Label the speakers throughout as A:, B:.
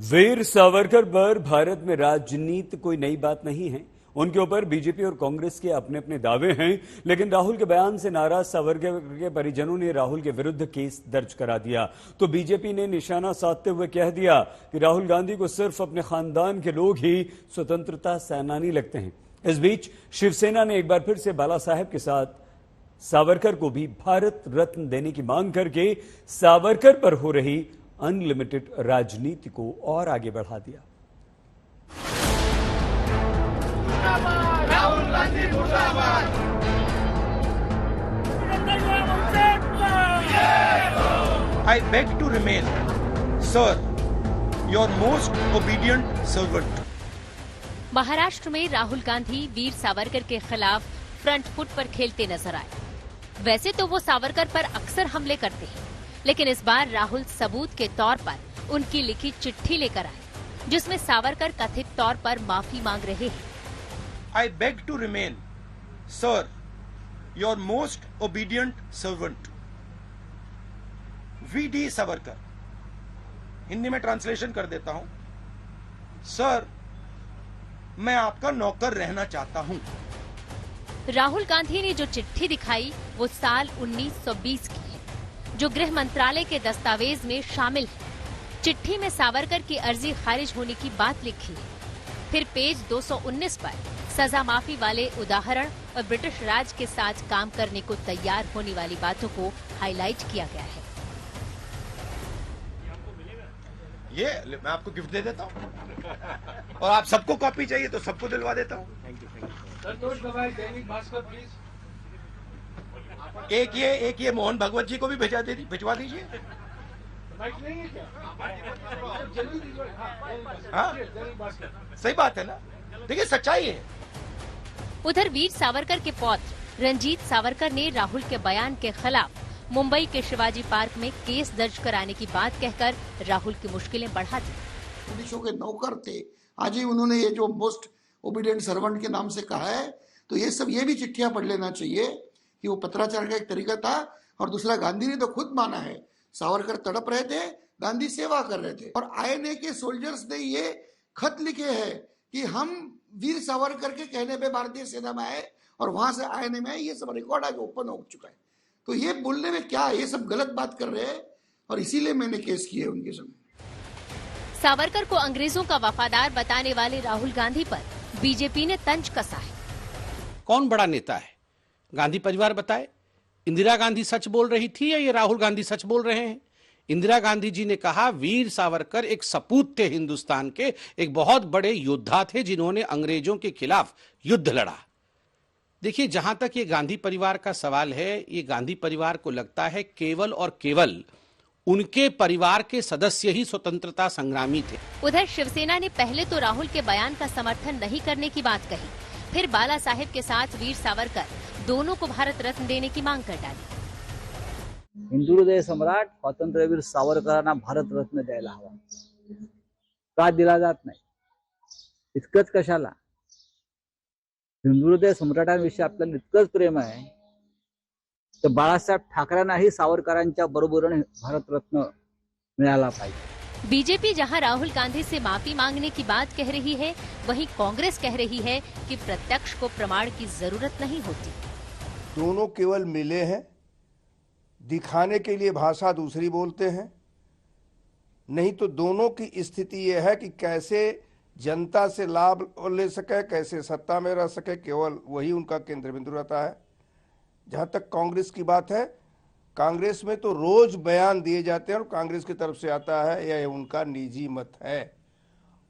A: वीर सावरकर पर भारत में राजनीति कोई नई बात नहीं है। उनके ऊपर बीजेपी और कांग्रेस के अपने अपने दावे हैं, लेकिन राहुल के बयान से नाराज सावरकर के परिजनों ने राहुल के विरुद्ध केस दर्ज करा दिया। तो बीजेपी ने निशाना साधते हुए कह दिया कि राहुल गांधी को सिर्फ अपने खानदान के लोग ही स्वतंत्रता सेनानी लगते हैं। इस बीच शिवसेना ने एक बार फिर से बाला साहेब के साथ सावरकर को भी भारत रत्न देने की मांग करके सावरकर पर हो रही अनलिमिटेड राजनीति को और आगे बढ़ा दिया।
B: राहुल गांधी मुर्दाबाद।
C: I beg to remain, sir, your most obedient servant.
D: Maharashtra में राहुल गांधी वीर सावरकर के खिलाफ फ्रंट फुट पर खेलते नजर आए। वैसे तो वो सावरकर पर अक्सर हमले करते हैं, लेकिन इस बार राहुल सबूत के तौर पर उनकी लिखी चिट्ठी लेकर आए, जिसमें सावरकर कथित तौर पर माफी मांग रहे हैं।
C: I beg to remain, sir, your most obedient servant. V.D. Savarkar. Hindi में ट्रांसलेशन कर देता हूं। सर, मैं आपका नौकर रहना चाहता हूं।
D: राहुल गांधी ने जो चिट्ठी दिखाई वो साल 1920 की है, जो गृह मंत्रालय के दस्तावेज में शामिल है। चिट्ठी में सावरकर की अर्जी खारिज होने की बात लिखी है। फिर पेज 219 पर सजा माफी वाले उदाहरण और ब्रिटिश राज के साथ काम करने को तैयार होने वाली बातों को हाईलाइट किया गया है।
C: ये मैं आपको गिफ्ट दे देता हूं और आप सबको कॉपी चाहिए तो सबको दिलवा देता हूं।
B: संतोष गवाई, दैनिक भास्कर, प्लीज।
C: एक ये मोहन भगवत जी को भी भिजवा दीजिए।
B: नहीं है क्या? जल्दी दीजिए।
C: हाँ,
B: दैनिक भास्कर।
C: सही बात है ना। देखिए, सच्चाई है।
D: उधर वीर सावरकर के पौत्र रंजीत सावरकर ने राहुल के बयान के खिलाफ मुंबई के शिवाजी पार्क में केस दर्ज कराने की बात कहकर राहुल की मुश्किलें बढ़ा दी।
E: पुलिसों के नौकर थे, आज ही उन्होंने ये जो मोस्ट ओबीडिएंट सर्वेंट के नाम से कहा है, तो ये भी चिट्ठियां पढ़ लेना चाहिए कि वो पत्राचार का एक तरीका था। और दूसरा, गांधी ने तो खुद माना है सावरकर तड़प रहे थे, गांधी सेवा कर रहे थे। और आईएनए के सोल्जर्स ने ये खत लिखे हैं कि हम वीर सावरकर के कहने पे भारतीय सेना में आए और वहां से आईएनए में आए। ये सब रिकॉर्ड आज ओपन हो चुका है। तो ये बोलने में क्या, ये सब गलत बात कर रहे हैं और इसीलिए मैंने केस किए उनके सामने।
D: सावरकर को अंग्रेजों का वफादार बताने वाले राहुल गांधी पर बीजेपी ने तंज कसा है।
F: कौन बड़ा नेता है? गांधी परिवार बताए। इंदिरा गांधी सच बोल रही थी या ये राहुल गांधी सच बोल रहे हैं? इंदिरा गांधी जी ने कहा वीर सावरकर एक सपूत थे हिंदुस्तान के, एक बहुत बड़े योद्धा थे जिन्होंने अंग्रेजों के खिलाफ युद्ध लड़ा। देखिए, जहां तक ये गांधी परिवार का सवाल है, ये गांधी परिवार को लगता है केवल और केवल उनके परिवार के सदस्य ही स्वतंत्रता संग्रामी थे।
D: उधर शिवसेना ने पहले तो राहुल के बयान का समर्थन नहीं करने की बात कही, फिर बाला साहेब के साथ वीर सावरकर दोनों को भारत रत्न देने की मांग कर डाली।
G: हिंदुहृदय सम्राट स्वातंत्र्यवीर सावरकरांना भारत रत्न द्यायला हवा, का दिला जात नाही? इतकंच कशाला? हिंदुहृदय सम्राटांविषयी आपल्याला इतकंच प्रेम आहे तर बाळासाहेब ठाकरेंनाही सावरकरांच्या बरोबरीने भारत रत्न मिळाला पाहिजे।
D: बीजेपी जहां राहुल गांधी से माफी मांगने की बात कह रही है, वहीं कांग्रेस कह रही है कि प्रत्यक्ष को प्रमाण की जरूरत नहीं होती।
H: दोनों केवल मिले हैं, दिखाने के लिए भाषा दूसरी बोलते हैं। नहीं तो दोनों की स्थिति यह है कि कैसे जनता से लाभ ले सके, कैसे सत्ता में रह सके, केवल वही उनका केंद्र बिंदु रहता है। जहां तक कांग्रेस की बात है, कांग्रेस में तो रोज बयान दिए जाते हैं और कांग्रेस की तरफ से आता है यह उनका निजी मत है।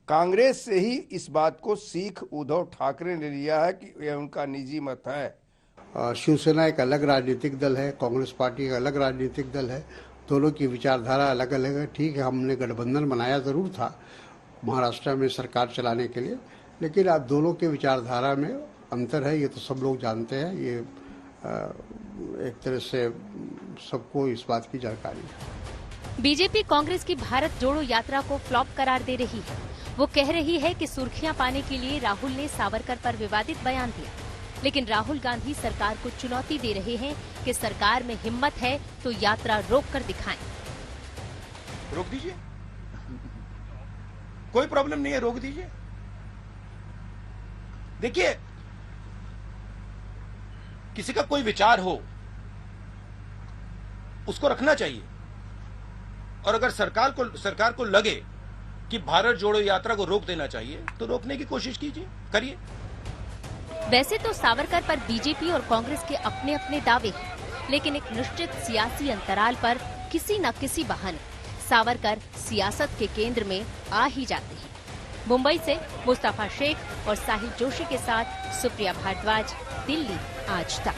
H: कांग्रेस से ही इस बात को सीख उद्धव ठाकरे ने लिया है कि यह उनका निजी मत है।
I: शिवसेना एक अलग राजनीतिक दल है, कांग्रेस पार्टी एक अलग राजनीतिक दल है, दोनों की विचारधारा अलग अलग है। ठीक है, हमने गठबंधन बनाया जरूर था महाराष्ट्र में सरकार चलाने के लिए, लेकिन अब दोनों के विचारधारा में अंतर है, ये तो सब लोग जानते हैं। ये एक तरह से सबको इस बात की जानकारी है।
D: बीजेपी कांग्रेस की भारत जोड़ो यात्रा को फ्लॉप करार दे रही है। वो कह रही है कि सुर्खियां पाने के लिए राहुल ने सावरकर पर विवादित बयान दिया, लेकिन राहुल गांधी सरकार को चुनौती दे रहे हैं कि सरकार में हिम्मत है तो यात्रा रोक कर दिखाएं।
C: रोक दीजिए। कोई प्रॉब्लम नहीं है, रोक दीजिए। देखिए, किसी का कोई विचार हो उसको रखना चाहिए, और अगर सरकार को लगे कि भारत जोड़ो यात्रा को रोक देना चाहिए तो रोकने की कोशिश कीजिए, करिए।
D: वैसे तो सावरकर पर बीजेपी और कांग्रेस के अपने अपने दावे हैं, लेकिन एक निश्चित सियासी अंतराल पर किसी न किसी बहाने सावरकर सियासत के केंद्र में आ ही जाते हैं। मुंबई से मुस्तफा शेख और साहिल जोशी के साथ सुप्रिया भारद्वाज, दिल्ली आज तक।